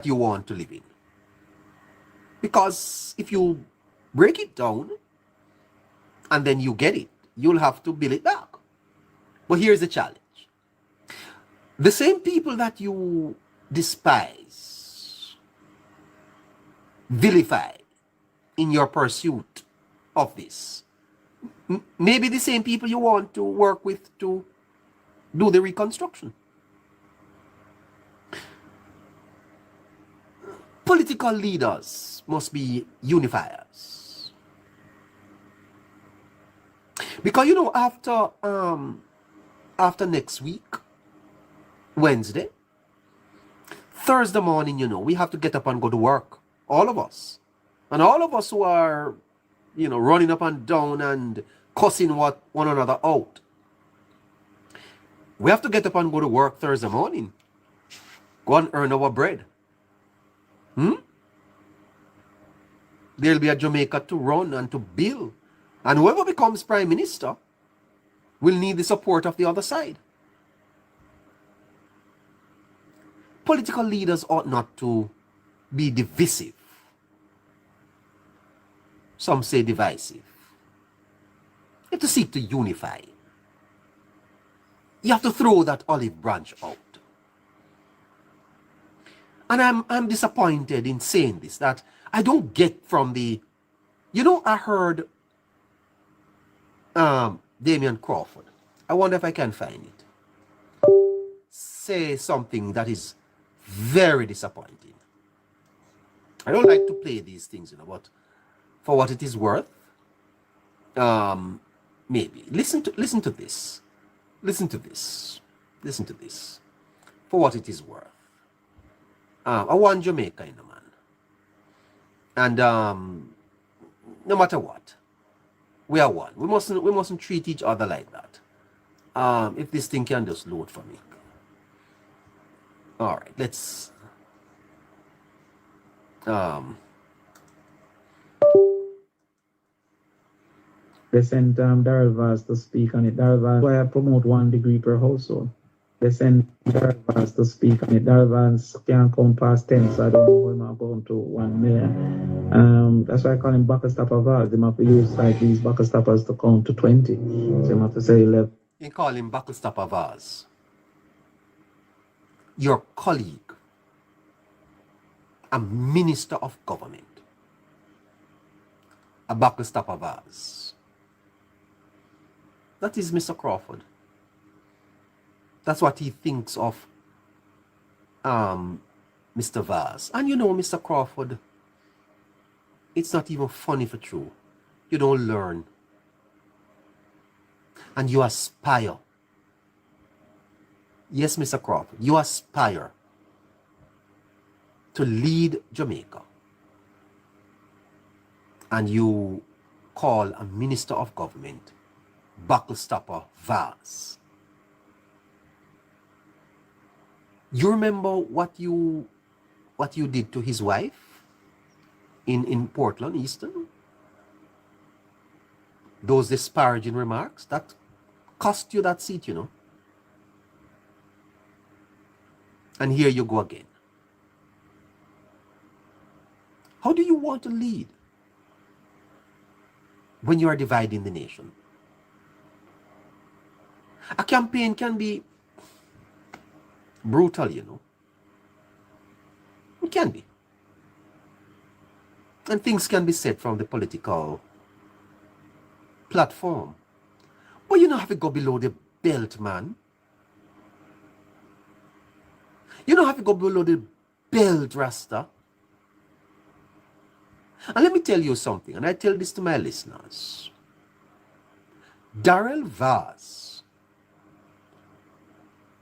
you want to live in. Because if you break it down and then you get it, you'll have to build it back. But here's the challenge. The same people that you despise, vilify in your pursuit of this, maybe the same people you want to work with to do the reconstruction. Political leaders must be unifiers. Because after next week, Wednesday, Thursday morning, we have to get up and go to work. All of us. And all of us who are, running up and down and cussing one another out. We have to get up and go to work Thursday morning. Go and earn our bread. There'll be a Jamaica to run and to build. And whoever becomes prime minister will need the support of the other side. Political leaders ought not to be divisive. Some say divisive. You have to seek to unify. You have to throw that olive branch out. And I'm disappointed in saying this, that I don't get from the, I heard Damian Crawford. I wonder if I can find it. Say something that is very disappointing. I don't like to play these things, but for what it is worth, maybe. Listen to this. Listen to this. Listen to this. For what it is worth. I want Jamaica in the man. And no matter what, we are one. We mustn't treat each other like that. If this thing can just load for me. All right, let's they sent Daryl Vaz to speak on it. Daryl Vaz, why I promote 1 degree per household. They sent Daryl Vaz to speak on it. Daryl Vaz can't count past 10, so I don't know when I'm going to 1 million. That's why I call him bucket stopper Vaz. They have to use like these bucket stoppers to count to 20. So they have to say 11. You call him bucket stopper Vaz. Your colleague, a minister of government, a bucket stopper Vaz. That is Mr. Crawford. That's what he thinks of Mr. Vaz. And Mr. Crawford, it's not even funny for true. You don't learn. And you aspire. Yes, Mr. Crawford, you aspire to lead Jamaica. And you call a minister of government buckle stopper Vaz. You remember what you did to his wife in Portland, Eastern? Those disparaging remarks, that cost you that seat, And here you go again. How do you want to lead when you are dividing the nation? A campaign can be brutal, It can be. And things can be said from the political platform. But you don't have to go below the belt, man. You don't have to go below the belt, Rasta. And let me tell you something, and I tell this to my listeners. Daryl Vaz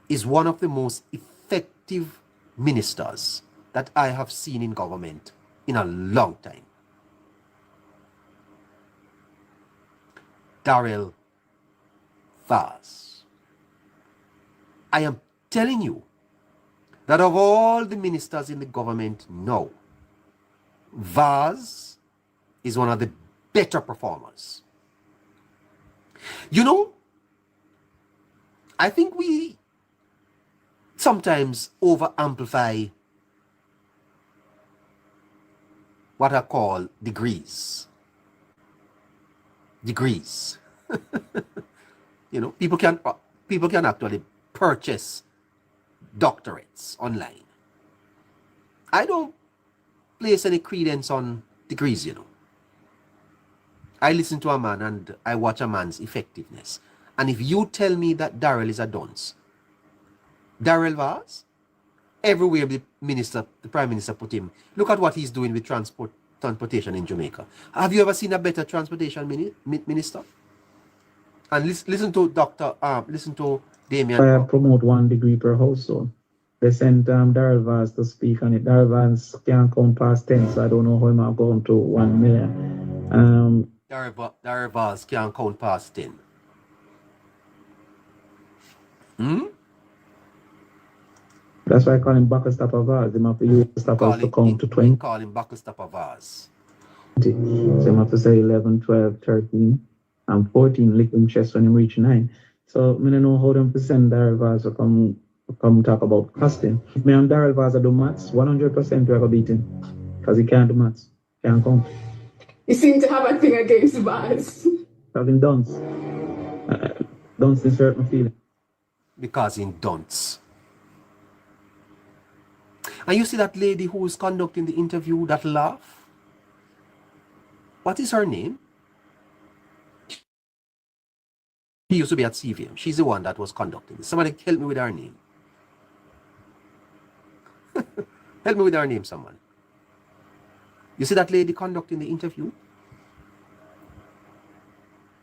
is one of the most effective ministers that I have seen in government in a long time. Daryl Vaz. I am telling you that of all the ministers in the government now, Vaz is one of the better performers. I think we sometimes over amplify what I call degrees. Degrees. You know, people can actually purchase doctorates online. I don't place any credence on degrees, you know. I listen to a man and I watch a man's effectiveness. And if you tell me that Darrell is a dunce, Darrell Vaz, everywhere the Prime Minister put him, look at what he's doing with transportation in Jamaica. Have you ever seen a better transportation minister? And listen to listen to Damien. I promote 1 degree per household. They sent Darrell Vaz to speak on it. Darrell Vaz can't count past 10, so I don't know how I'm going to 1 million. Darrell Vaz can't count past 10. That's why I call him Buckle-Stopper Vaz. They have to use stoppers to count to 20. Call him Buckle-Stopper Vaz. So you have to say 11, 12, 13, and 14, lick him chest when he reach 9. So I don't know how them to send Darrell Vaz to come talk about costing. If me and Darrell Vaz do maths, 100% we are going to beat him. Because he can't do maths. Can't count. You seem to have a thing against Vaz. Having dunce. Dunce is hurt my feeling. Because in dunce. And you see that lady who is conducting the interview, that laugh? What is her name? She used to be at CVM. She's the one that was conducting this. Somebody help me with her name. Help me with her name, someone. You see that lady conducting the interview?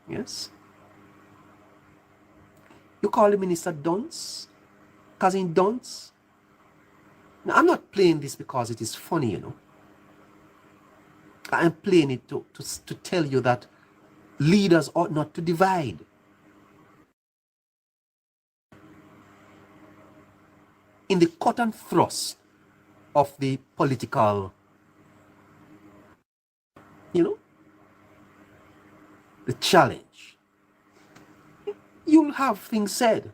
Yes? You call the minister dunce? Cousin dunce? Now, I'm not playing this because it is funny, you know. I'm playing it to tell you that leaders ought not to divide. In the cut and thrust of the political, you know, the challenge, you'll have things said.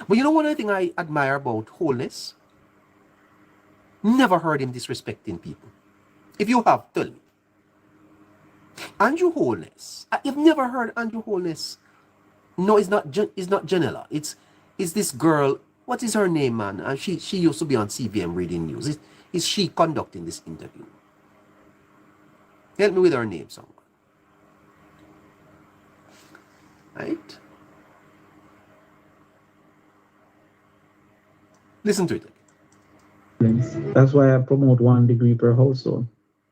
But you know one thing I admire about Wholeness? Never heard him disrespecting people. If you have, tell me. Andrew Wholeness. I've never heard Andrew Wholeness. No, it's not Janella. It's this girl. What is her name, man? She used to be on CVM reading news. Is she conducting this interview? Help me with her name, someone. Right? Listen to it. That's why I promote 1 degree per household.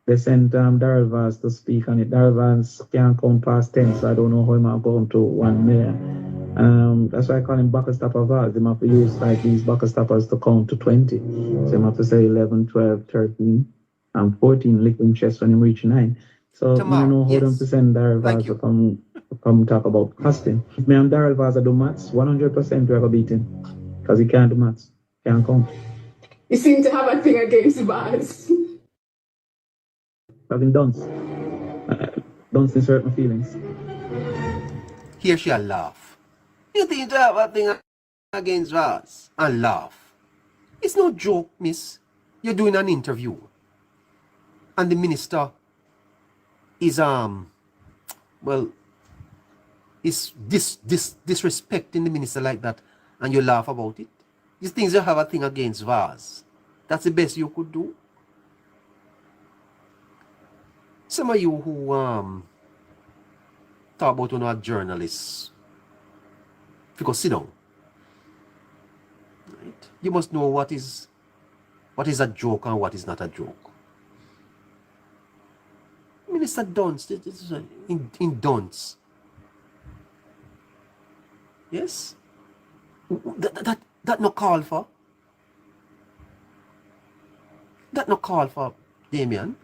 They sent Darrell Vaz to speak on it. Darrell Vaz can't count past 10, so I don't know how I'm going to 1 million. That's why I call him Buckle-Stopper Vaz. They have to use like these buckle-stoppers to count to 20. So you have to say 11, 12, 13, and 14, lick him chest when he reach 9. So I don't know how them to send Darrell Vaz to come talk about costing. If me and Darrell Vaz do maths, 100% we're going to beat him. Because he can't do maths. Can't count. You seem to have a thing against Vaz. Having dunce. Dunce is hurt my feelings. Here she a laugh. You think to have a thing against Vaz and laugh? It's no joke, miss. You're doing an interview. And the minister is is disrespecting the minister like that, and you laugh about it. These things you have a thing against Vaz. That's the best you could do. Some of you who talk about not journalists, if you go sit down, right? You must know what is a joke and what is not a joke. Minister Dunce, in Dunce. Yes? That no call for. That no call for Damien.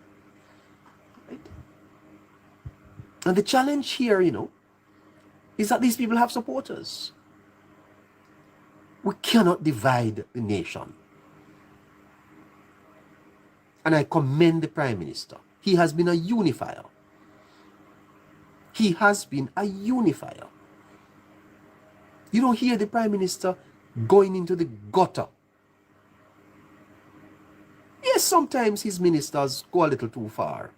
Right? And the challenge here, you know, is that these people have supporters. We cannot divide the nation. And I commend the Prime Minister. He has been a unifier. He has been a unifier. You don't hear the Prime Minister going into the gutter. Yes, sometimes his ministers go a little too far.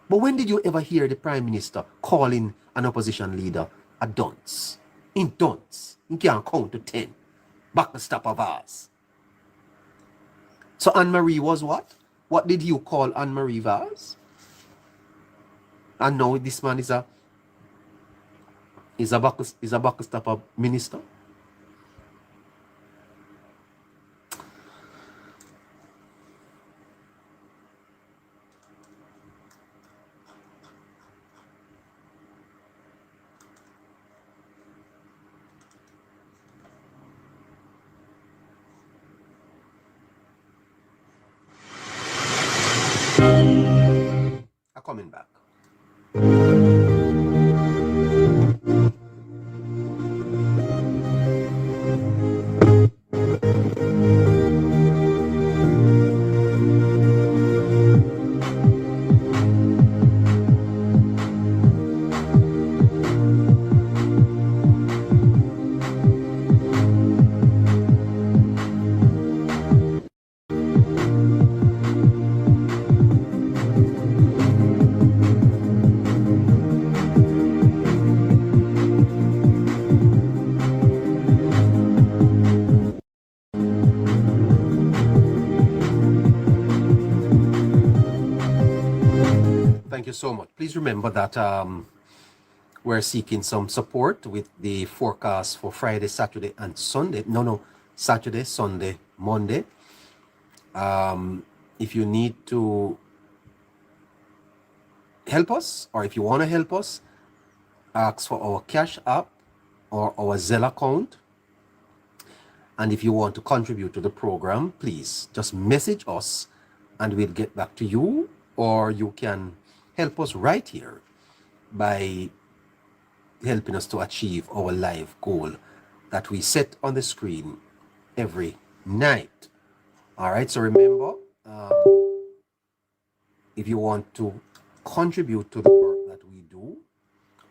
But when did you ever hear the Prime Minister calling an opposition leader a dunce? In dunce. He can't count to 10. Back the stop of ours. So Anne-Marie was what? What did you call Anne-Marie Vaz? And now this man is a back stop of minister. I'm coming back. Thank you so much. Please remember that we're seeking some support with the forecast for Friday, Saturday, and Sunday. No, Saturday, Sunday, Monday. If you need to help us, or if you want to help us, ask for our Cash App or our Zelle account. And if you want to contribute to the program, please just message us and we'll get back to you. Or you can help us right here by helping us to achieve our live goal that we set on the screen every night. All right, so remember, if you want to contribute to the work that we do,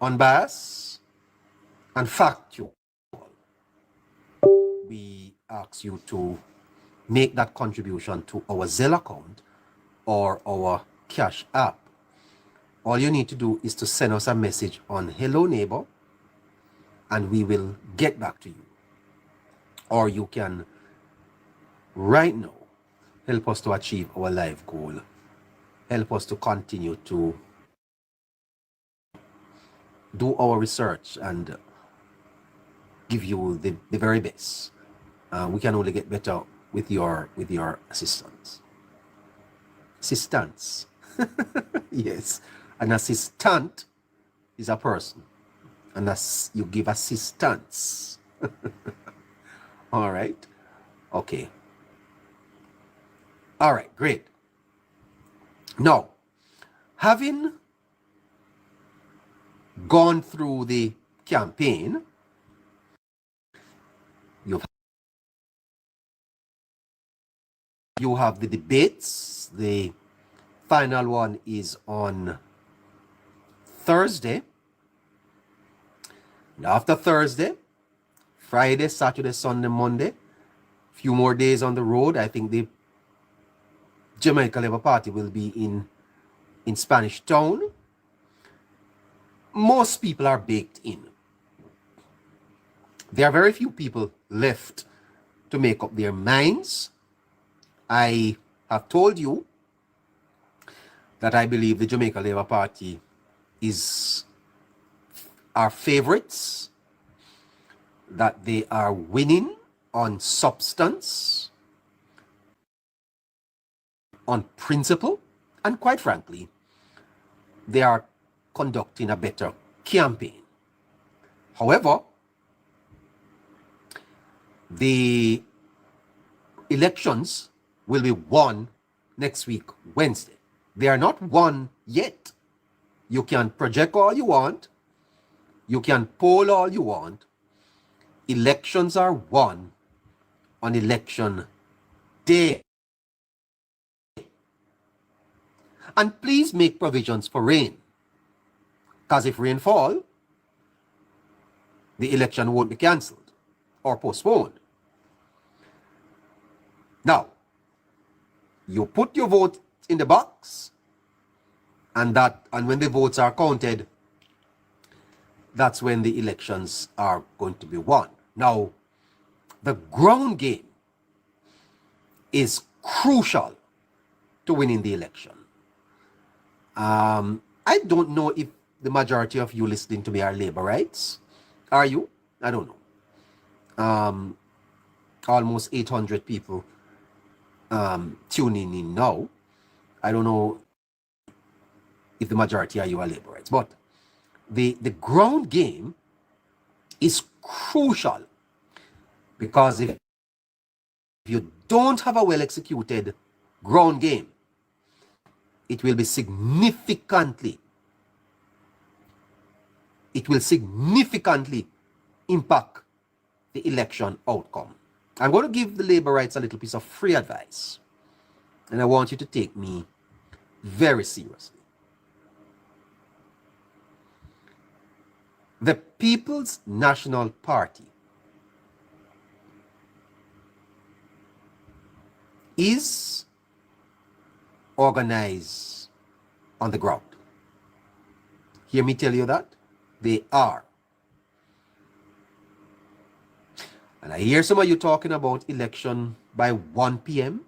unbiased and factual, we ask you to make that contribution to our Zelle account or our Cash App. All you need to do is to send us a message on Hello Neighbor and we will get back to you. Or you can right now help us to achieve our life goal. Help us to continue to do our research and give you the very best. We can only get better with your assistance. Assistance. Yes. An assistant is a person. And you give assistance. All right. Okay. All right, great. Now, having gone through the campaign, you have the debates. The final one is on Thursday. And after Thursday, Friday, Saturday, Sunday, Monday, few more days on the road. I think the Jamaica Labour Party will be in Spanish Town. Most people are baked in. There are very few people left to make up their minds. I have told you that I believe the Jamaica Labour Party is our favorites, that they are winning on substance, on principle, and quite frankly, they are conducting a better campaign. However, the elections will be won next week, Wednesday. They are not won yet. You can project all you want. You can poll all you want. Elections are won on election day. And please make provisions for rain. Because if rain fall, the election won't be cancelled or postponed. Now, you put your vote in the box, and when the votes are counted, that's when the elections are going to be won. Now, the ground game is crucial to winning the election. I don't know if the majority of you listening to me are Laborites. Are you? I don't know. Almost 800 people tuning in now. I don't know if the majority are you are Laborites, but the ground game is crucial, because if you don't have a well executed ground game, it will significantly impact the election outcome. I'm going to give the Laborites a little piece of free advice, and I want you to take me very seriously. The People's National Party is organized on the ground. Hear me tell you that? They are. And I hear some of you talking about election by 1 p.m.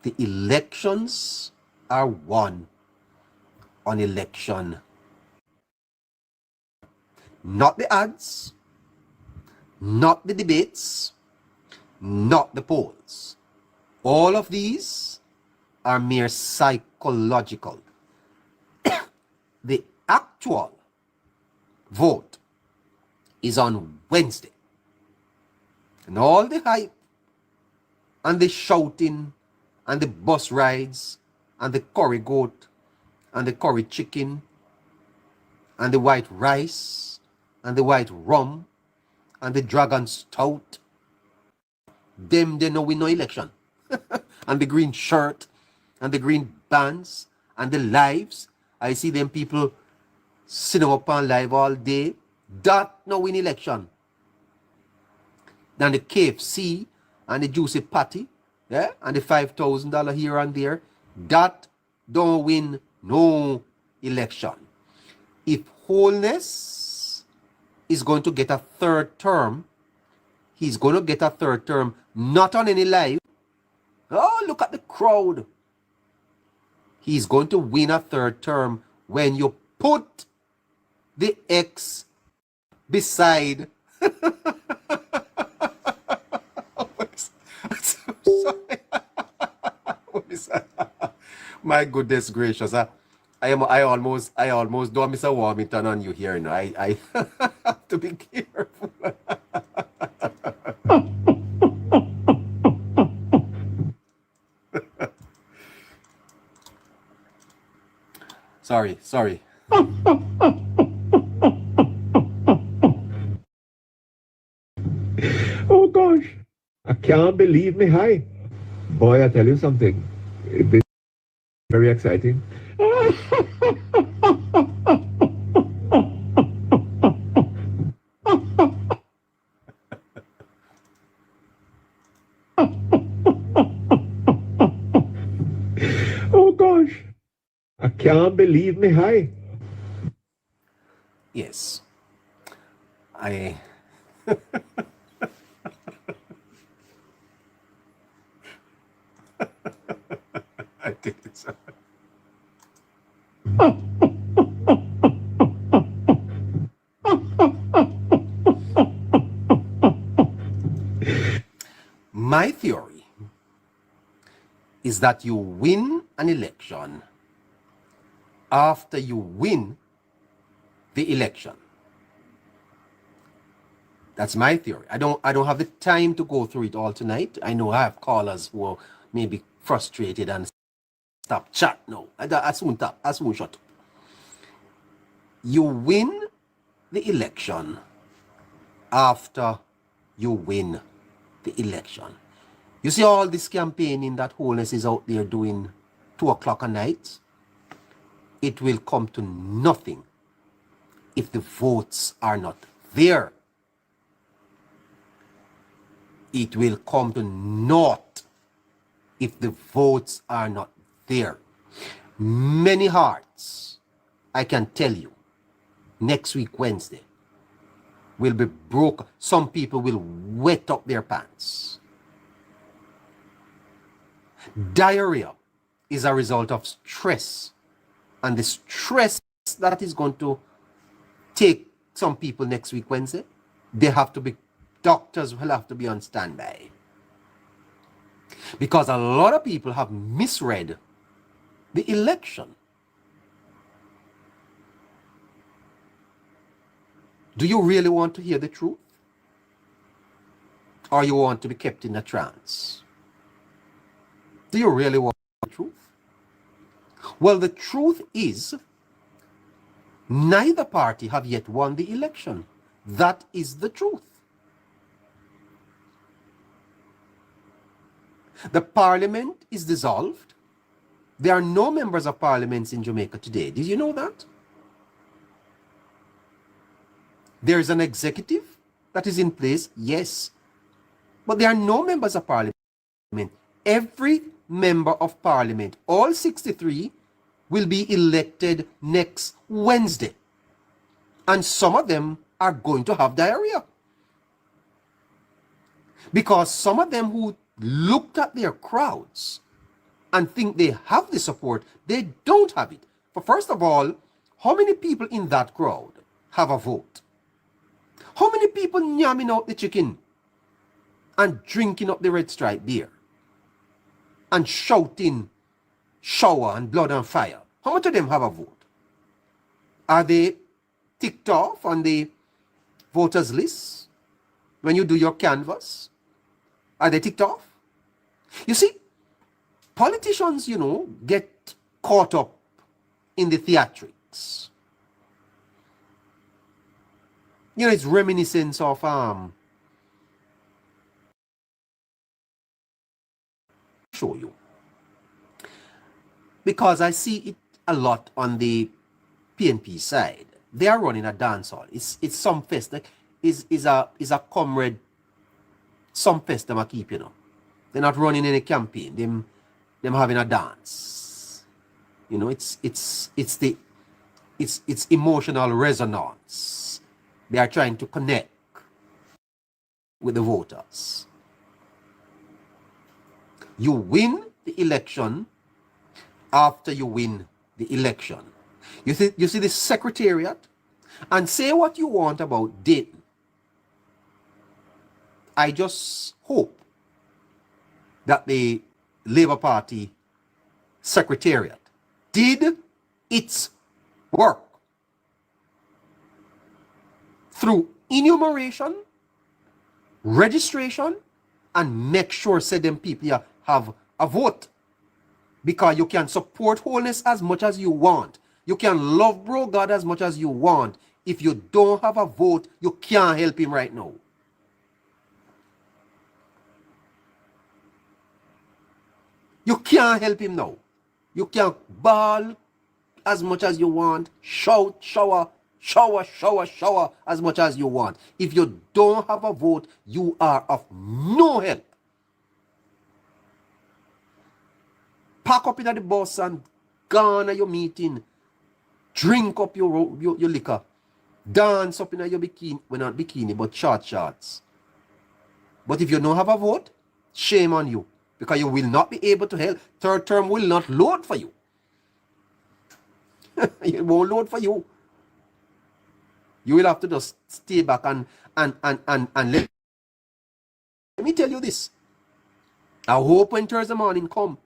The elections are won on election. Not the ads, not the debates, not the polls. All of these are mere psychological. The actual vote is on Wednesday. And all the hype and the shouting and the bus rides and the curry goat and the curry chicken and the white rice and the white rum and the dragon stout, them they know we no election. And the green shirt and the green bands and the lives. I see them people sitting up on live all day. That no win election. Then the KFC and the juicy patty, yeah, and the $5,000 here and there, that don't win no election. If Wholeness is going to get a third term, he's going to get a third term, not on any live. Oh, look at the crowd. He's going to win a third term when you put the X beside. My goodness gracious. I almost don't miss a Warmington on you here now. I have to be careful. Sorry. Oh gosh, I can't believe me high. Boy, I tell you something. This is very exciting. Oh gosh, I can't believe me high. Yes. I think it's my theory is that you win an election after you win the election. That's my theory. I don't have the time to go through it all tonight. I know I have callers who are maybe frustrated and stop chat now. I soon shut up. You win the election after you win the election. You see all this campaigning that Wholeness is out there doing 2 o'clock at night? It will come to nothing if the votes are not there. It will come to naught if the votes are not there. Many hearts, I can tell you, next week, Wednesday, will be broken. Some people will wet up their pants. Diarrhea is a result of stress. And the stress that is going to take some people next week, Wednesday, doctors will have to be on standby. Because a lot of people have misread the election. Do you really want to hear the truth? Or you want to be kept in a trance? Do you really want the truth? Well, the truth is, neither party have yet won the election. That is the truth. The parliament is dissolved. There are no members of parliament in Jamaica today. Did you know that? There is an executive that is in place, yes. But there are no members of parliament. Every member of parliament, all 63, will be elected next Wednesday. And some of them are going to have diarrhea. Because some of them who looked at their crowds and think they have the support, they don't have it. For first of all, how many people in that crowd have a vote? How many people yamming out the chicken and drinking up the Red Stripe beer and shouting shower and blood and fire? How much of them have a vote? Are they ticked off on the voters list when you do your canvass? Are they ticked off? You see, politicians, get caught up in the theatrics. It's reminiscence of show you. Because I see it a lot on the PNP side. They are running a dance hall. It's some fest. Like, is a comrade, some fest them a keep, They're not running any campaign. Them having a dance. It's emotional resonance. They are trying to connect with the voters. You win the election after you win the election. You see the secretariat? And say what you want about Dayton. I just hope that the Labour Party secretariat did its work through enumeration, registration, and make sure them people have a vote. Because you can support wholeness as much as you want. You can love bro God as much as you want. If you don't have a vote, you can't help him right now. You can't help him now. You can bawl as much as you want, shout, shower as much as you want. If you don't have a vote, you are of no help. Pack up in the bus and gone at your meeting. Drink up your liquor. Dance up in your bikini. Well, not bikini, but shorts. But if you don't have a vote, shame on you. Because you will not be able to help. Third term will not load for you. It won't load for you. You will have to just stay back and let me tell you this. I hope when Thursday morning come,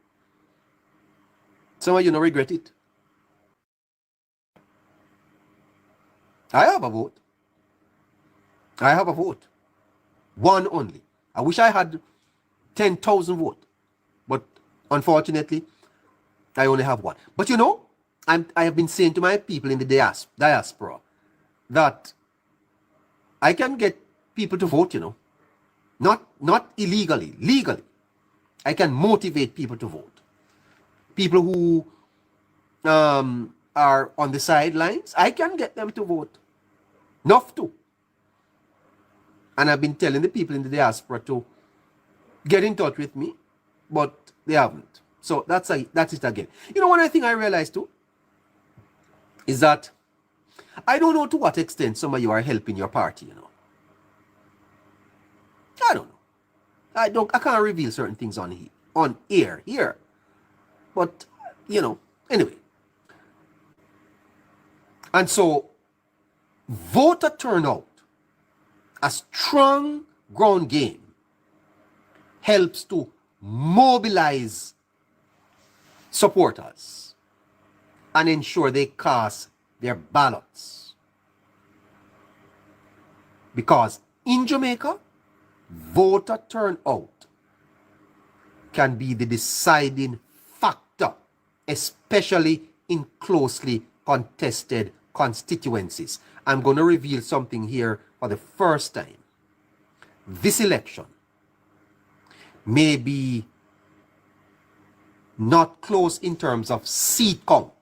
some of you don't regret it. I have a vote. I have a vote. One only. I wish I had 10,000 votes. But unfortunately, I only have one. But I have been saying to my people in the diaspora that I can get people to vote, not illegally, legally. I can motivate people to vote. People who are on the sidelines, I can get them to vote. Enough to. And I've been telling the people in the diaspora to get in touch with me, but they haven't. So that's it again. You know, one thing I realized too is that I don't know to what extent some of you are helping your party, you know. I don't know. I can't reveal certain things on air here. But, you know, anyway. And so, voter turnout, a strong ground game, helps to mobilize supporters and ensure they cast their ballots. Because in Jamaica, voter turnout can be the deciding factor, especially in closely contested constituencies. I'm going to reveal something here for the first time. This election may be not close in terms of seat count,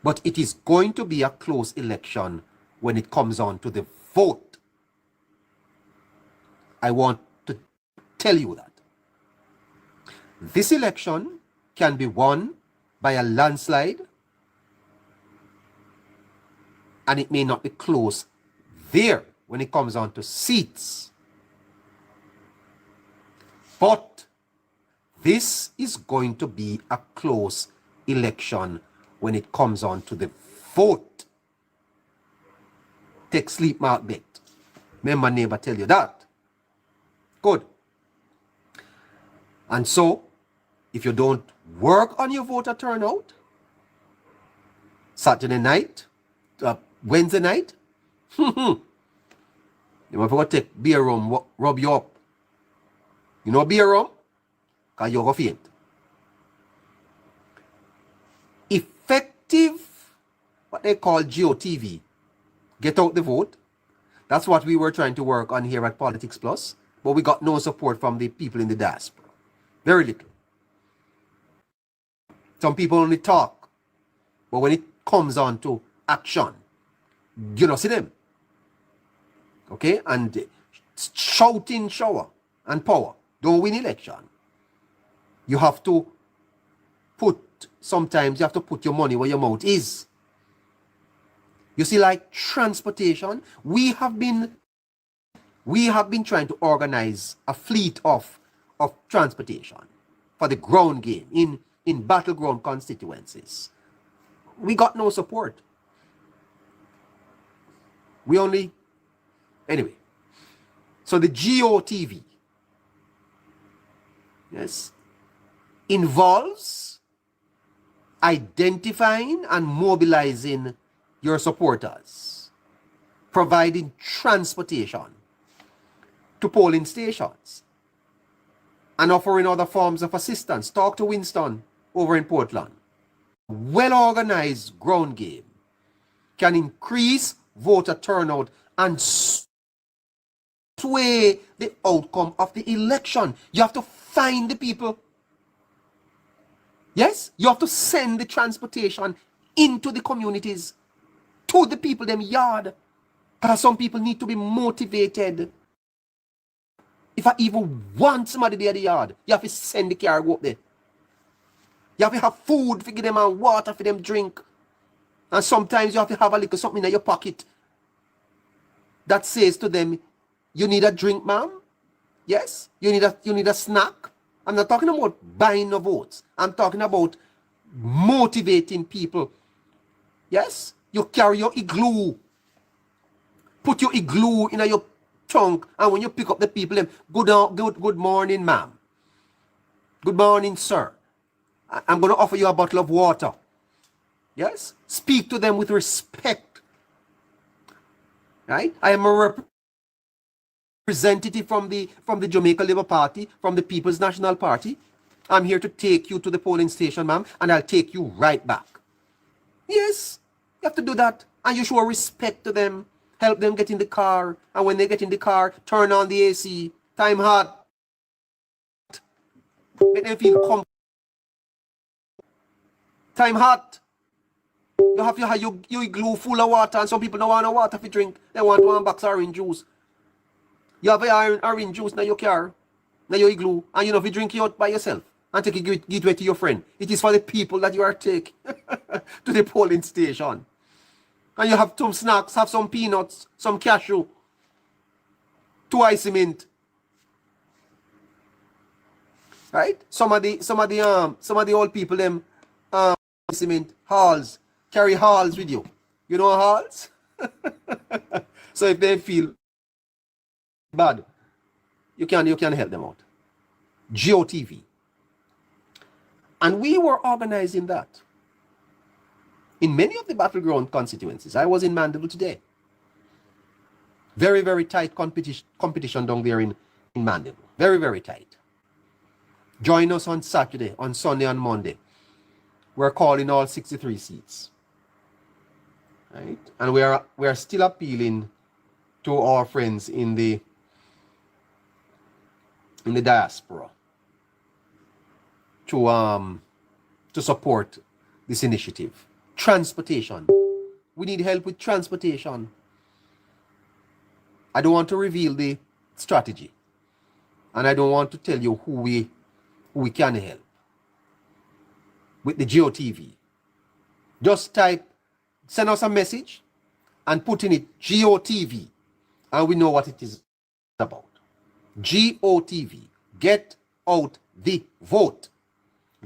but it is going to be a close election when it comes on to the vote. I want to tell you that. This election can be won by a landslide, and it may not be close there when it comes on to seats. But this is going to be a close election when it comes on to the vote. Take sleep mark bet. Remember neighbor tell you that. Good. And so, if you don't work on your voter turnout, Saturday night, Wednesday night, you might forget to take beer rum, rub you up. You know beer rum? Because you're going to faint. Effective, what they call GOTV, get out the vote. That's what we were trying to work on here at Politics Plus, but we got no support from the people in the diaspora. Very little. Some people only talk, but when it comes on to action, you don't see them. Okay? And shouting shower and power don't win election. You have to sometimes you have to put your money where your mouth is. You see, like transportation, we have been trying to organize a fleet of transportation for the ground game in battleground constituencies. We got no support. Anyway. So the GOTV, yes, involves identifying and mobilizing your supporters, providing transportation to polling stations, and offering other forms of assistance. Talk to Winston over in Portland. Well-organized ground game can increase voter turnout and sway the outcome of the election. You have to find the people. Yes, you have to send the transportation into the communities, to the people, them yard. Because some people need to be motivated. If I even want somebody there at the yard, you have to send the car go up there. You have to have food for them and water for them drink. And sometimes you have to have a little something in your pocket that says to them, you need a drink, ma'am? Yes? You need a snack? I'm not talking about buying the votes. I'm talking about motivating people. Yes? You carry your igloo. Put your igloo in your trunk, and when you pick up the people, them, good morning, ma'am. Good morning, sir. I'm going to offer you a bottle of water. Yes? Speak to them with respect. Right? I am a representative from the Jamaica Labour Party, from the People's National Party. I'm here to take you to the polling station, ma'am, and I'll take you right back. Yes, you have to do that. And you show respect to them. Help them get in the car. And when they get in the car, turn on the AC. Time hot. Make them feel comfortable. Time hot. You have to have your igloo full of water, and some people don't want no water to drink. They want one box of orange juice. You have orange juice in your car. Now you igloo, and you know if you drink it out by yourself and take it give it to your friend. It is for the people that you are taking to the polling station. And you have some snacks, have some peanuts, some cashew, 2 ice mint. Right? Some of the old people them cement halls carry halls with you. You know halls? So if they feel bad, you can help them out. GOTV. And we were organizing that in many of the battleground constituencies. I was in Mandeville today. Very, very tight competition down there in Mandeville. Very, very tight. Join us on Saturday, on Sunday, and Monday. We're calling all 63 seats. Right? And we are still appealing to our friends in the diaspora to support this initiative. Transportation. We need help with transportation. I don't want to reveal the strategy. And I don't want to tell you who we can help with the GOTV. Just send us a message and put in it GOTV, and we know what it is about. GOTV, get out the vote.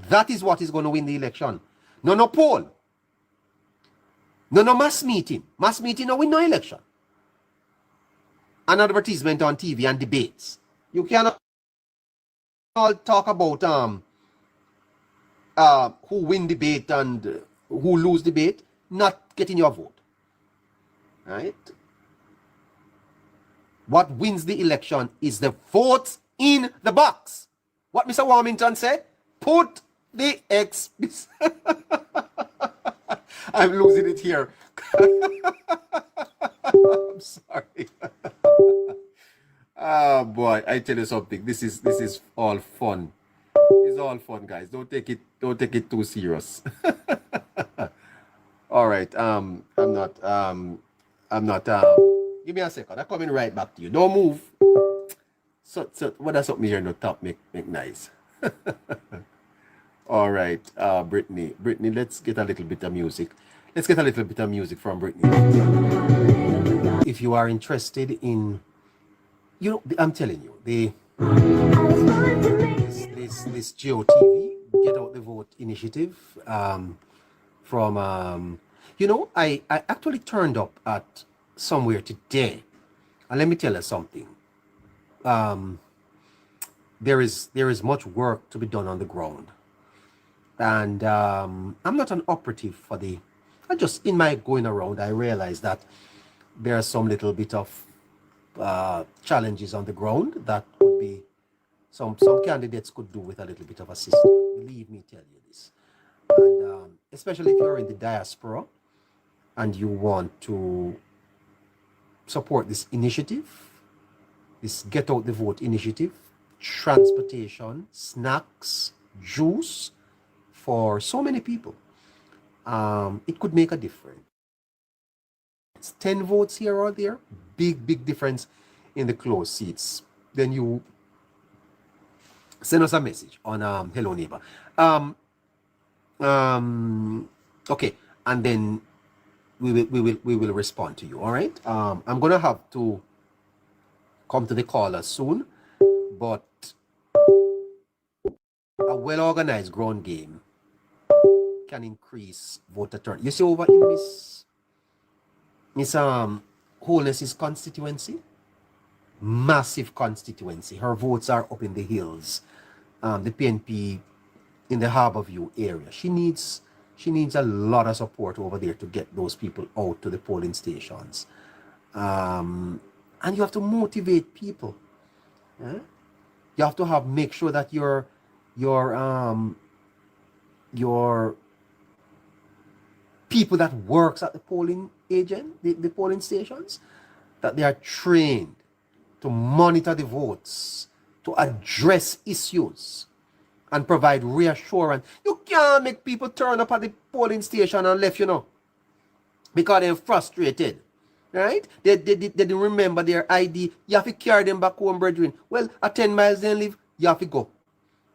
That is what is going to win the election. No poll. No mass meeting. Mass meeting no win no election. An advertisement on TV and debates. You cannot all talk about who win debate and who lose debate, not getting your vote. Right? What wins the election is the votes in the box. What Mr. Warmington said? Put the X. I'm losing it here. I'm sorry. Ah, boy, I tell you something. This is all fun. It's all fun, guys. Don't take it too serious. All right. I'm not. Give me a second. I'm coming right back to you. Don't move. So what does something here no top make nice? All right, Brittany, let's get a little bit of music. Let's get a little bit of music from Brittany. If you are interested in, I'm telling you, this GOTV, Get Out the Vote initiative, from, I actually turned up at somewhere today, and let me tell you something. There is much work to be done on the ground. And I'm not an operative for in my going around, I realized that there are some little bit of challenges on the ground that could be, some candidates could do with a little bit of assistance. Believe me, tell you this. And especially if you're in the diaspora and you want to support this initiative, this Get Out the Vote initiative, transportation, snacks, juice, for so many people, it could make a difference. It's 10 votes here or there, big difference in the closed seats. Then you send us a message on Hello Neighbor. Okay, and then we will respond to you. All right. I'm gonna have to come to the caller soon, but a well-organized ground game can increase voter turnout. You see over in Miss Holness's constituency, massive constituency. Her votes are up in the hills. The PNP in the Harborview area. She needs a lot of support over there to get those people out to the polling stations. And you have to motivate people. You have to make sure that your people that works at the polling agent, the polling stations, that they are trained to monitor the votes, to address issues, and provide reassurance. You can't make people turn up at the polling station and left, because they're frustrated. Right? They didn't remember their ID. You have to carry them back home, brethren. Well, at 10 miles they live, You have to go.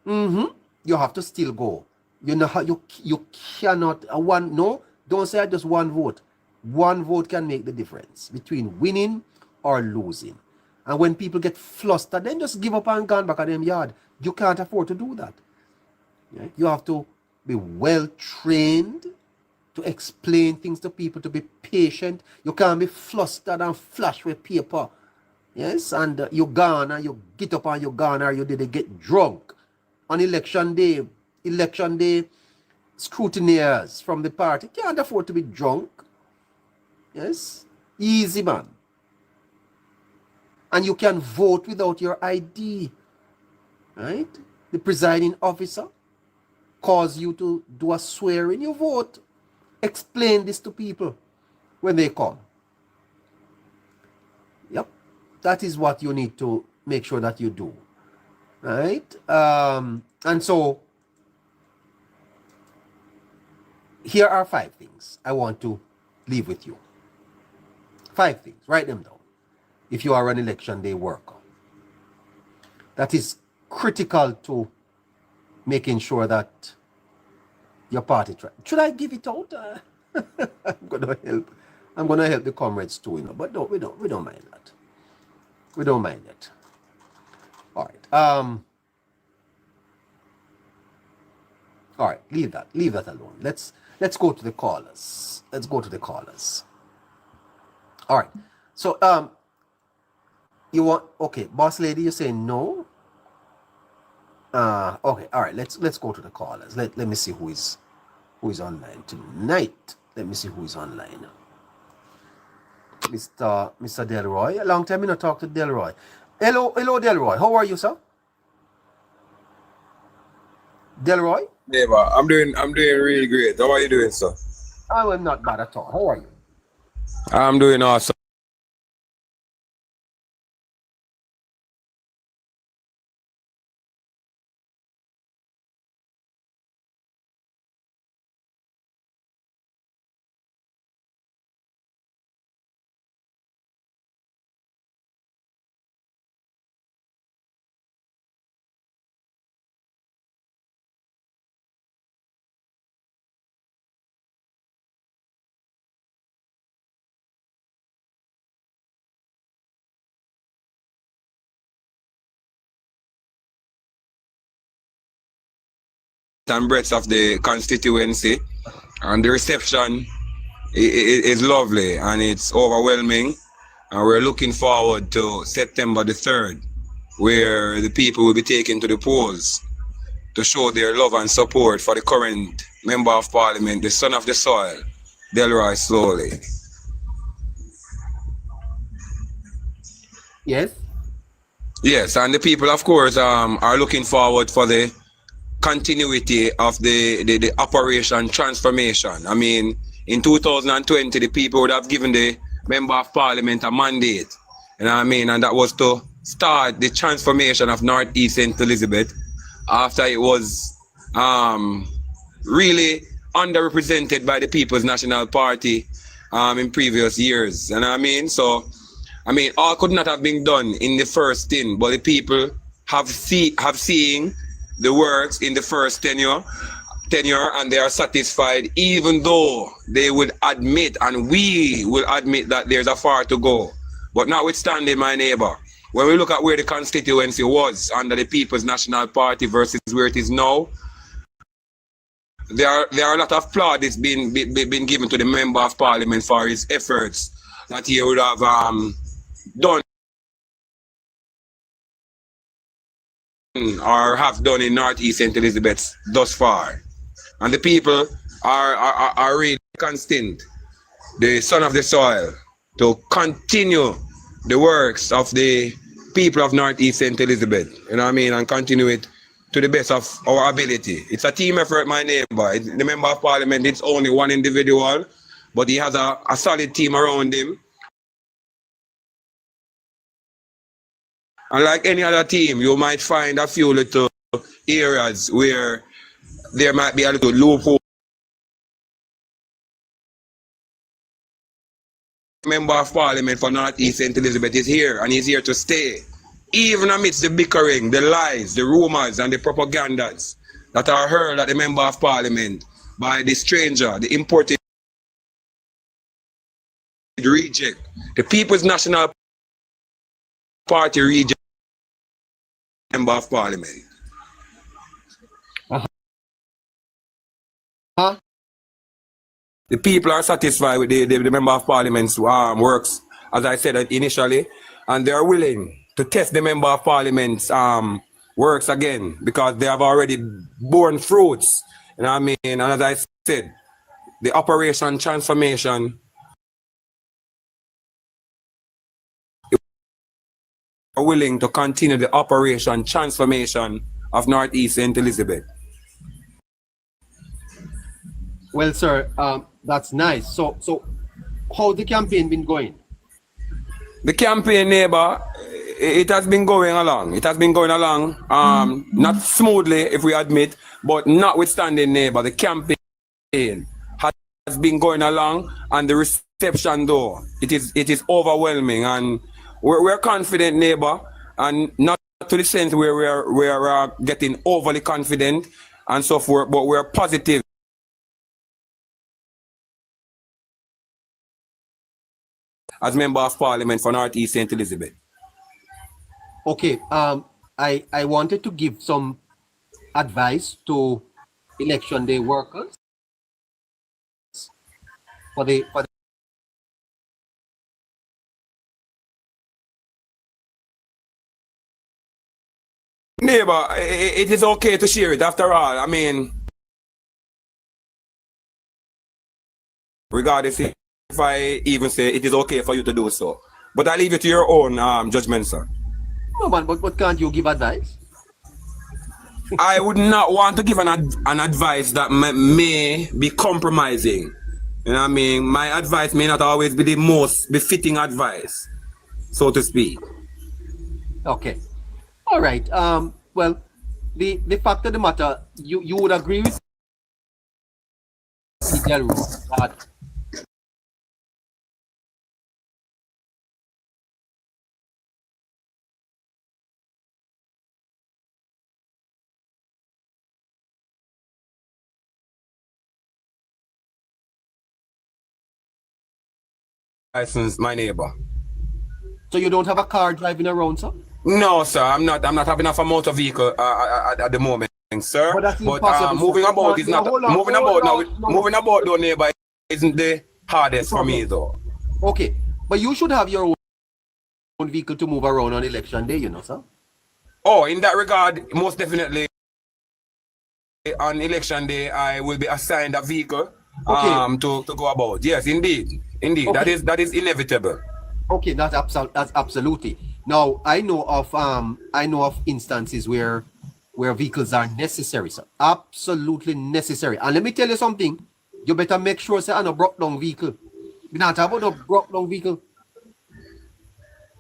You have to still go. You know how you cannot don't say just one vote. One vote can make the difference between winning or losing. And when people get flustered, then just give up and gone back at them yard. You can't afford to do that. Right? You have to be well trained to explain things to people, to be patient. You can't be flustered and flash with paper. Yes, and you gone and you get up and you gone, or you did get drunk on election day. Election day scrutineers from the party can't afford to be drunk. Yes, easy, man. And you can vote without your ID, right? The presiding officer calls you to do a swearing, you vote. Explain this to people when they come. Yep, that is what you need to make sure that you do, right? And so here are 5 things I want to leave with you. 5 things, write them down. If you are an election day worker, that is critical to making sure that your party should I give it out? I'm gonna help the comrades too, but we don't mind that. We don't mind it. All right. All right, leave that alone. Let's go to the callers. All right. So you want, okay, boss lady, you're saying no? Okay, all right, let's go to the callers. Let me see who is online tonight. Let me see who is online. Mr. Delroy. A long time I not talk to Delroy. Hello Delroy. How are you, sir? Delroy? Yeah, I'm doing really great. How are you doing, sir? I am not bad at all. How are you? I'm doing awesome. And breadth of the constituency, and the reception is lovely and it's overwhelming, and we're looking forward to September the 3rd, where the people will be taken to the polls to show their love and support for the current Member of Parliament, the son of the soil, Delroy Slowly. Yes, and the people, of course, are looking forward for the continuity of the Operation Transformation. I mean, in 2020, the people would have given the Member of Parliament a mandate, you know what I mean, and that was to start the transformation of Northeast St. Elizabeth after it was really underrepresented by the People's National Party in previous years. And I mean, so, I mean, all could not have been done in the first thing, but the people have seen the works in the first tenure, and they are satisfied, even though they would admit, and we will admit, that there's a far to go. But notwithstanding, my neighbor, when we look at where the constituency was under the People's National Party versus where it is now, there are a lot of plaudits been given to the Member of Parliament for his efforts that he would have done or have done in Northeast St. Elizabeth thus far. And the people are really constant, the son of the soil, to continue the works of the people of Northeast St. Elizabeth, you know what I mean, and continue it to the best of our ability. It's a team effort, my neighbor. The Member of Parliament, it's only one individual, but he has a solid team around him. And like any other team, you might find a few little areas where there might be a little loophole. Member of Parliament for Northeast St. Elizabeth is here, and he's here to stay. even amidst the bickering, the lies, the rumors, and the propagandas that are hurled at the member of parliament by the stranger, the imported reject, the People's National Party reject member of parliament. Huh? The people are satisfied with the member of parliament's works, as I said initially, and they are willing to test the member of parliament's works again because they have already borne fruits. You know what I mean? And as I said, the operation transformation are willing to continue the operation transformation of Northeast St. Elizabeth. Well, sir, that's nice. So how the campaign been going? The campaign, neighbor, it has been going along. It has been going along, not smoothly, if we admit, but notwithstanding, neighbor, the campaign has been going along, and the reception, though, it is overwhelming, and we're confident, neighbor, and not to the sense where we're getting overly confident and so forth, but we're positive. As member of parliament for Northeast St. Elizabeth. Okay, I wanted to give some advice to election day workers for the Neighbor, it is okay to share it after all. I mean, regardless if I even say it is okay for you to do so. But I leave it to your own judgment, sir. no man, but can't you give advice? I would not want to give an advice that may be compromising. You know what I mean? My advice may not always be the most befitting advice, so to speak. Okay. All right. Well, the fact of the matter, you would agree with me, Delroy, that License, my neighbor. so you don't have a car driving around, sir? No, sir. I'm not having a motor vehicle at the moment, sir. But that's impossible, sir. Moving about is Now, not hold on, moving hold about on, now. no. Moving about though, neighbor, isn't the hardest for me though. Okay, but you should have your own vehicle to move around on election day, you know, sir. Oh, in that regard, most definitely on election day, I will be assigned a vehicle to go about. Yes, indeed. Okay. That is inevitable. Okay, that's absolutely. Now I know of instances where vehicles are necessary, sir. Absolutely necessary. And let me tell you something. You better make sure, sir, I no broke down vehicle. We not talk about no broke down vehicle.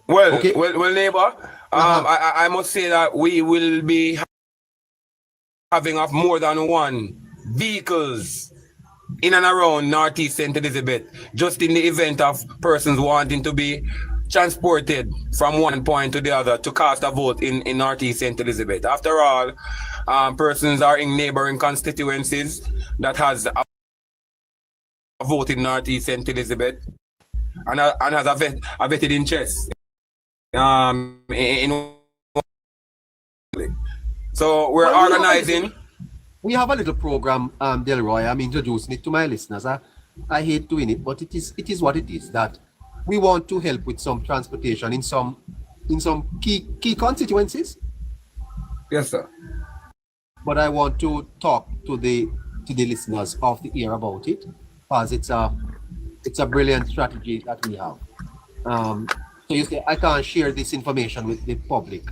Well, Okay. well, neighbor. I must say that we will be having of more than one vehicles in and around Northeast St. Elizabeth, just in the event of persons wanting to be transported from one point to the other to cast a vote in Northeast St. Elizabeth. After all, persons are in neighboring constituencies that has a vote in Northeast St. Elizabeth and has a vetted interest. So we're Well, organizing. We have a little program, Delroy. I'm introducing it to my listeners. I hate doing it, but it is what it is. That we want to help with some transportation in some key constituencies. Yes, sir. But I want to talk to the listeners of the air about it, because it's a brilliant strategy that we have. So you say I can't share this information with the public.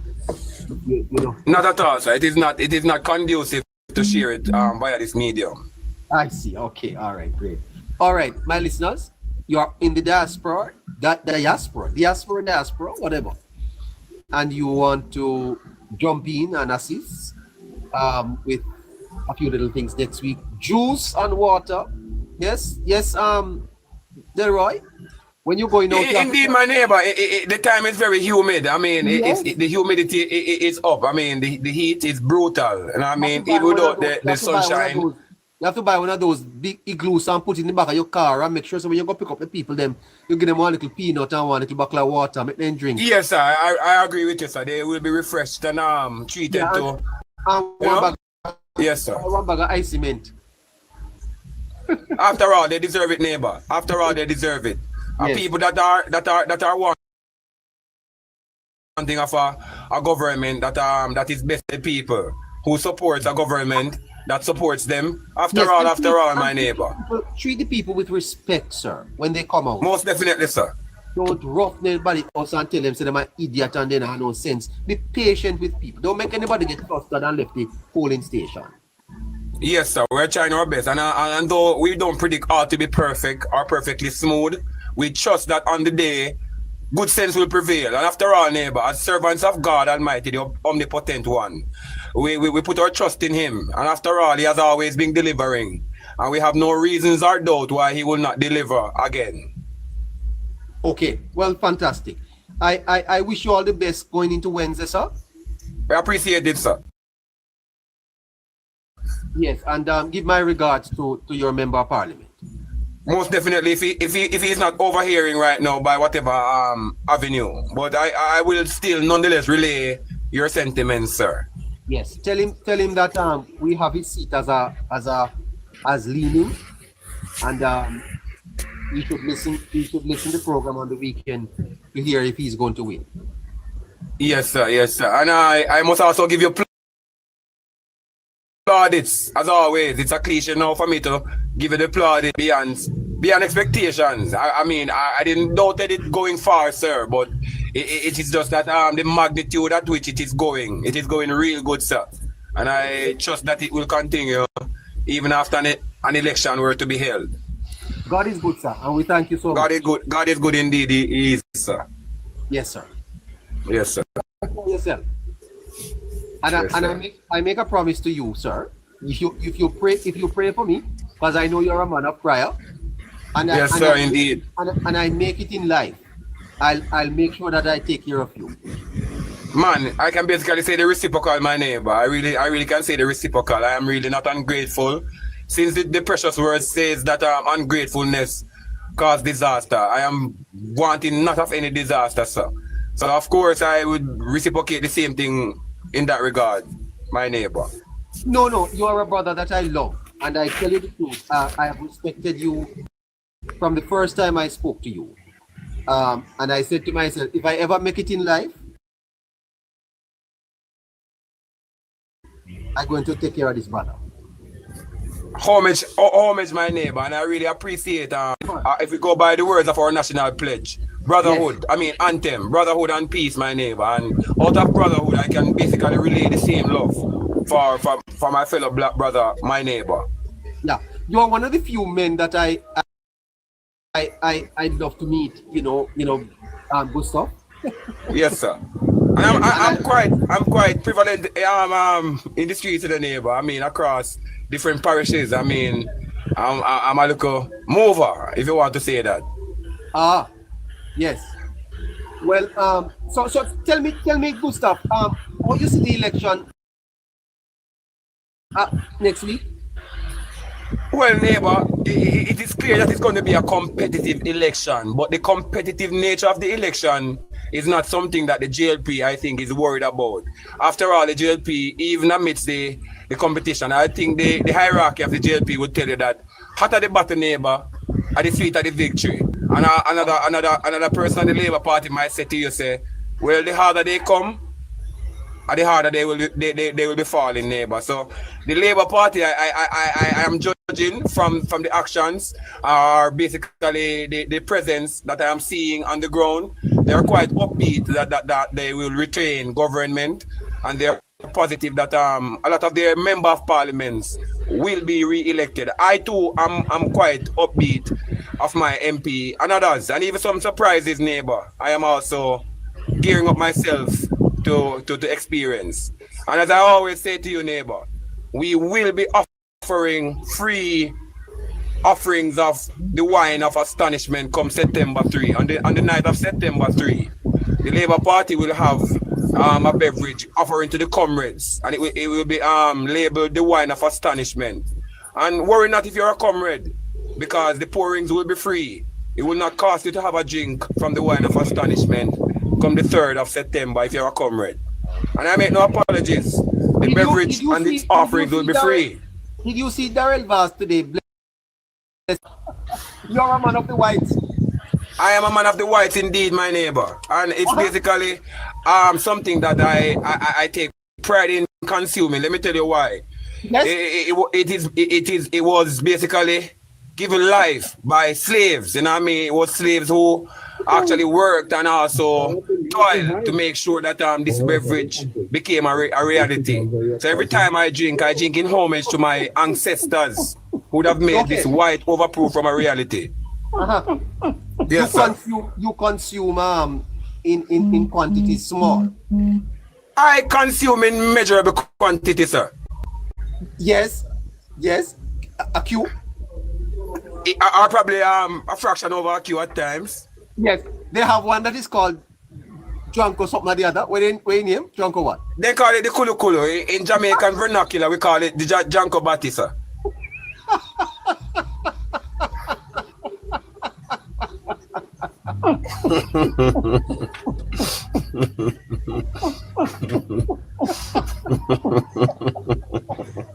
You know. Not at all, sir. It is not conducive to share it via this medium. I see. Okay. All right. Great. All right, my listeners, you are in the diaspora, whatever, and you want to jump in and assist with a few little things next week. Juice and water. Yes. Delroy. When you're going out, Indeed, my neighbor, the time is very humid. I mean, Yes. the humidity is up. I mean, the heat is brutal. And I mean, You have to buy even one of without those- the sunshine. You have to buy one of those big igloos and put it in the back of your car and make sure so when you go pick up the people, them you give them one little peanut and one little bottle of water, make them drink. Yes, sir. I agree with you, sir. They will be refreshed and treated Yeah, to. And You know? one Yes, sir. bag of ice cement. After all, they deserve it, neighbor. After all, they deserve it. And Yes. people that are wanting of a government that is best the people, who supports a government that supports them. After Yes, all, my neighbor. Treat the people with respect, sir, when they come out. Most definitely, sir. Don't rough anybody else and tell them say they're an idiot and they don't have no sense. Be patient with people. Don't make anybody get flustered and left the polling station. Yes, sir. We're trying our best. And though we don't predict all to be perfect or perfectly smooth, we trust that on the day, good sense will prevail. And after all, neighbor, as servants of God Almighty, the omnipotent one, we put our trust in him. And after all, he has always been delivering. And we have no reasons or doubt why he will not deliver again. Okay, well, fantastic. I wish you all the best going into Wednesday, sir. I appreciate it, sir. Yes, and give my regards to your member of parliament. Most definitely, if he's not overhearing right now by whatever avenue, but I will still nonetheless relay your sentiments, sir. Yes, tell him that we have his seat as leaning, and he should listen to the program on the weekend to hear if he's going to win. Yes, sir. Yes, sir. And I must also give you plaudits, as always. It's a cliche now for me to give you the plaudits beyond expectations. I mean, I didn't doubt it going far, sir, but it is just that the magnitude at which it is going real good, sir. And I trust that it will continue even after an election were to be held. God is good, sir, and we thank you so God much. is good. God is good indeed. He is, sir. Yes, sir. Yes, sir. Yourself. And, Yes, I make a promise to you, sir. If you pray for me, because I know you're a man of prayer. Yes, sir, indeed. And I make it in life. I'll make sure that I take care of you. Man, I can basically say the reciprocal, my neighbor. I really can say the reciprocal. I am really not ungrateful. Since the precious word says that ungratefulness causes disaster, I am wanting not of any disaster, sir. So of course I would reciprocate the same thing in that regard, my neighbor. No, you are a brother that I love, and I tell you the truth. I have respected you from the first time I spoke to you. And I said to myself, if I ever make it in life, I'm going to take care of this brother. Homage, my neighbor, and I really appreciate if we go by the words of our national pledge, brotherhood, Yes. Anthem, brotherhood and peace, my neighbor. And out of brotherhood, I can basically relay the same love for my fellow black brother, my neighbor. Yeah, you are one of the few men that I'd love to meet. Gustav. Yes, sir. And I'm quite prevalent in the streets of the neighbor. I mean, across different parishes. I mean, I'm a little mover, if you want to say that. Yes. Well, so tell me, Gustav, how you see the election next week? Well, neighbor, it is clear that it's going to be a competitive election, but the competitive nature of the election is not something that the JLP, I think, is worried about. After all, the JLP, even amidst the competition, I think the hierarchy of the JLP would tell you that hotter the battle, neighbor, at the sweeter the victory. And another person in the Labour Party might say to you, say, well, the harder they come, the harder they will be falling, neighbor. So the Labour Party, I am judging from the actions, or basically the presence that I am seeing on the ground. They are quite upbeat that they will retain government, and they are positive that a lot of their member of parliaments will be re-elected. I too am quite upbeat of my MP and others, and even some surprises, neighbor. I am also gearing up myself to experience. And as I always say to you, neighbor, we will be offering free offerings of the wine of astonishment come September 3. On the night of September 3, the Labour Party will have a beverage offering to the comrades, and it will be labeled the wine of astonishment. And worry not if you're a comrade, because the pourings will be free. It will not cost you to have a drink from the wine of astonishment come the 3rd of September if you're a comrade. And I make no apologies. The beverage and its offerings will be free. Did you see Darrell Vaz today? You're a man of the whites. I am a man of the whites indeed, my neighbor. And it's basically something that I take pride in consuming. Let me tell you why. Yes. It was basically given life by slaves. You know what I mean? It was slaves who actually worked and also toiled to make sure that this beverage became a reality. So every time I drink in homage to my ancestors who would have made this white overproof from a reality. Yes, you consume in quantity small. I consume in measurable quantity, sir. Yes. A Q. Or probably a fraction over a Q at times. Yes. They have one that is called Drunk or something or the other. What in name? Drunk or what? They call it the Kulu Kulu. In Jamaican vernacular, we call it the Janko Bati, sir.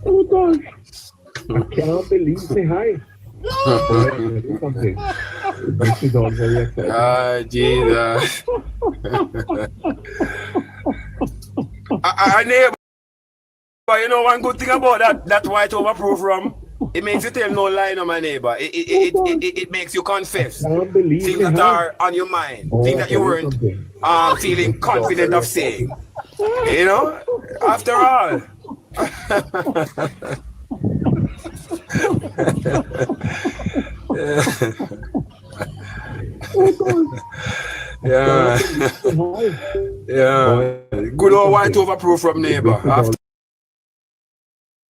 Oh gosh. I cannot believe me high. Something. This is all very exciting. Ah, Jesus. Neighbor, you know one good thing about that white overproof rum? It makes you tell no lie, no, my neighbor. It makes you confess things that are on your mind, things that you weren't feeling confident of saying. You know, after all. Yeah. Good old white overproof from neighbor.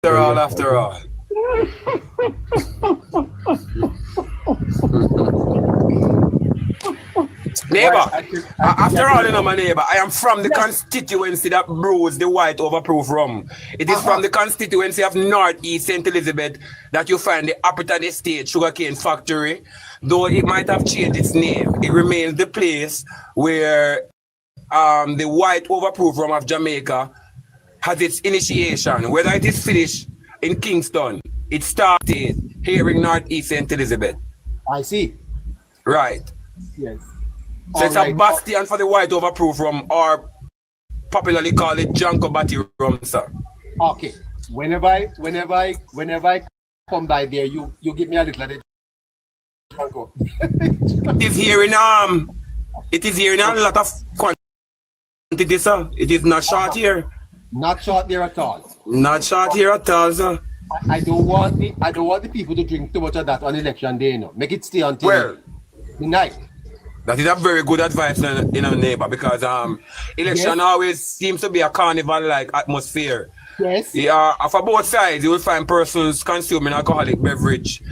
After all. Neighbor, after all, you know, my neighbor, I am from the constituency that brews the white overproof rum. It is from the constituency of Northeast St. Elizabeth that you find the Appleton Estate Sugarcane Factory. Though it might have changed its name, it remains the place where the white overproof rum of Jamaica has its initiation. Whether it is finished in Kingston, it started here in Northeast St. Elizabeth. I see. Right. Yes. So it's a bastion for the white overproof rum, or popularly call it Janko Bati rum, sir. Okay. Whenever I come by there, you give me a little of the Janko. It is here in a lot of quantity, sir. It is not short here. Not short there at all. Not short here at all, sir. I don't want the people to drink too much of that on election day, you know. Make it stay until the night. That is a very good advice in our neighbor, because election always seems to be a carnival-like atmosphere. Yes. Yeah, for both sides, you will find persons consuming alcoholic beverage,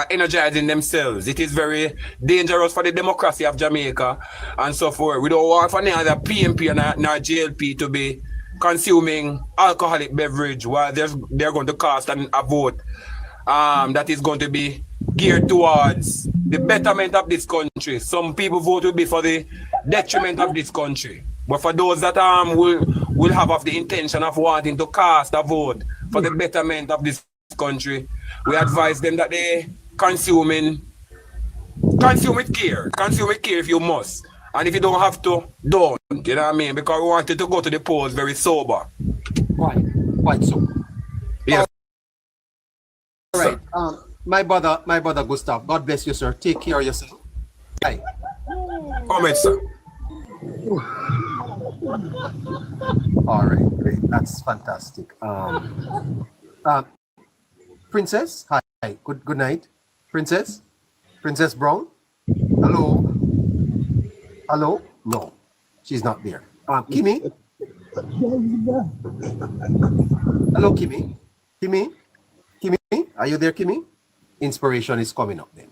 energizing themselves. It is very dangerous for the democracy of Jamaica and so forth. We don't want for neither PMP nor JLP to be consuming alcoholic beverage while they're going to cast a vote that is going to be geared towards the betterment of this country. Some people vote will be for the detriment of this country. But for those that will have of the intention of wanting to cast a vote for the betterment of this country, we advise them that they consume with care. Consume with care if you must. And if you don't have to, don't. You know what I mean? Because we want you to go to the polls very sober. Quite so. Yes. All right. My brother Gustav, God bless you, sir. Take care of yourself. Hi. Comment, sir. All right, great. That's fantastic. Princess, hi. Good night. Princess Brown. Hello. No, she's not there. Kimmy. Hello, Kimmy. Kimmy, are you there, Kimmy? Inspiration is coming up then.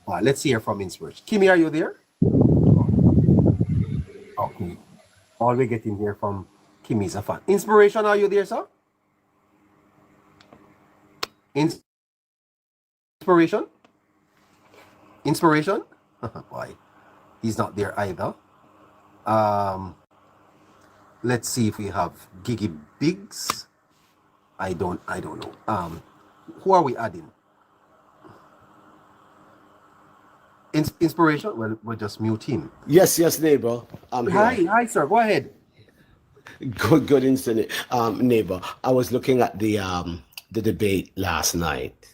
All right, let's hear from Inspiration. Kimmy, are you there? Okay. All we're getting here from Kimmy is a fan. Inspiration, are you there, sir? Inspiration? Inspiration? Boy, he's not there either. Let's see if we have Gigi Biggs. I don't know. Who are we adding? Inspiration? Well, we'll just mute him. Yes, neighbor. I'm here. Hi, sir. Go ahead. Good instant, neighbor. I was looking at the debate last night,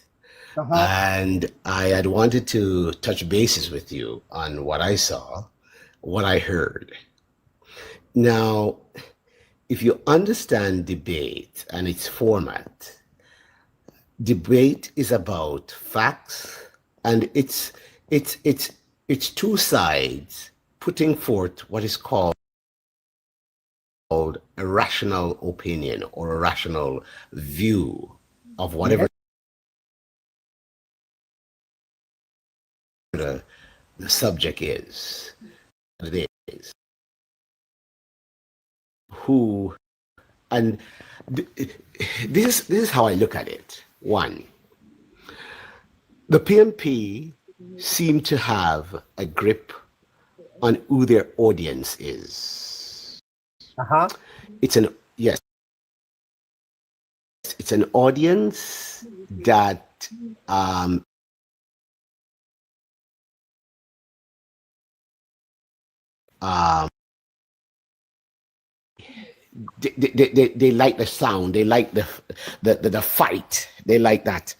and I had wanted to touch bases with you on what I saw, what I heard. Now, if you understand debate and its format, debate is about facts, and it's two sides putting forth what is called a rational opinion or a rational view of whatever the subject is. It is. Who, and this is how I look at it. One, the PNP seem to have a grip on who their audience is. It's an audience that they like the sound, they like the fight, they like that